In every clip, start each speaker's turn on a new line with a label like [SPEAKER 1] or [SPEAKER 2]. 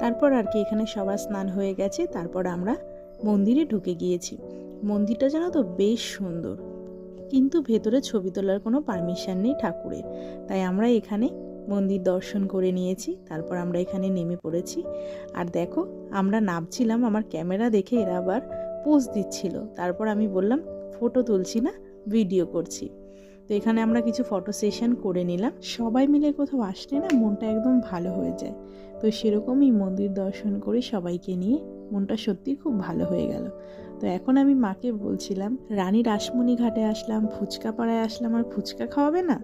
[SPEAKER 1] তারপর আর কি এখানে সবার স্নান হয়ে গেছে, তারপর আমরা মন্দিরে ঢুকে গিয়েছি। মন্দিরটা জানো তো বেশ সুন্দর, কিন্তু ভেতরে ছবি তোলার কোনো পারমিশন নেই ঠাকুরের, তাই আমরা এখানে মন্দির দর্শন করে নিয়েছি। তারপর আমরা এখানে নেমে পড়েছি। আর দেখো আমরা নামছিলাম, আমার ক্যামেরা দেখে এরা আবার পোজ দিচ্ছিল। তারপর আমি বললাম ফটো তুলছি না, ভিডিও করছি। তো এখানে আমরা কিছু ফটো সেশন করে নিলাম। সবাই মিলে কোথাও আসলে না মনটা একদম ভালো হয়ে যায়। তো সেরকমই মন্দির দর্শন করে সবাইকে নিয়ে মনটা সত্যি খুব ভালো হয়ে গেল। তো এখন আমি মাকে বলছিলাম রানী রাসমণি ঘাটে আসলাম, ফুচকা পাড়ায় আসলাম, আর ফুচকা খাওয়াবে না?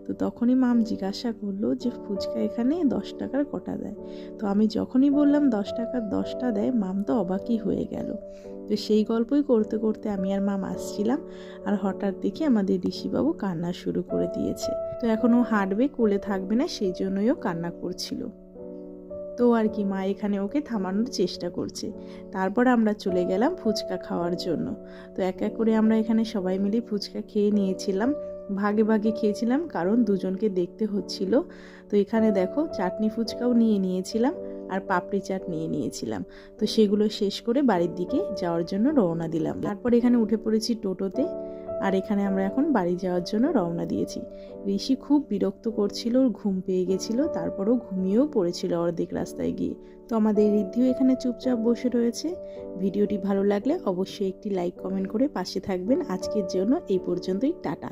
[SPEAKER 1] তো তখনই মাম জিজ্ঞাসা করলো যে ফুচকা এখানে 10 টাকার কটা দেয়। তো আমি যখনই বললাম 10 টাকার 10টা দেয়, মাম তো অবাকই হয়ে গেল। তো সেই গল্পই করতে করতে আমি আর মাম আসছিলাম, আর হঠাৎ দেখি আমাদের ঋষিবাবু কান্না শুরু করে দিয়েছে। তো এখন ও হাঁটবে, কোলে থাকবে না, সেই জন্যই ও কান্না করছিল। তো আর কি মা এখানে ওকে থামানোর চেষ্টা করছে। তারপর আমরা চলে গেলাম ফুচকা খাওয়ার জন্য। তো এক এক করে আমরা এখানে সবাই মিলে ফুচকা খেয়ে নিয়েছিলাম, ভাগে ভাগে খেয়েছিলাম কারণ দুজনকে দেখতে হচ্ছিল। তো এখানে দেখো চাটনি ফুচকাও নিয়ে নিয়েছিলাম, আর পাপড়ি চাট নিয়ে নিয়েছিলাম। তো সেগুলো শেষ করে বাড়ির দিকে যাওয়ার জন্য রওনা দিলাম। তারপর এখানে উঠে পড়েছি টোটোতে, আর এখানে আমরা এখন বাড়ি যাওয়ার জন্য রওনা দিয়েছি। ঋষি খুব বিরক্ত করছিল, ওর ঘুম পেয়ে গেছিলো, তারপরও ঘুমিয়েও পড়েছিল অর্ধেক রাস্তায় গিয়ে। তো আমাদের ঋদ্ধিও এখানে চুপচাপ বসে রয়েছে। ভিডিওটি ভালো লাগলে অবশ্যই একটি লাইক কমেন্ট করে পাশে থাকবেন। আজকের জন্য এই পর্যন্তই, টাটা।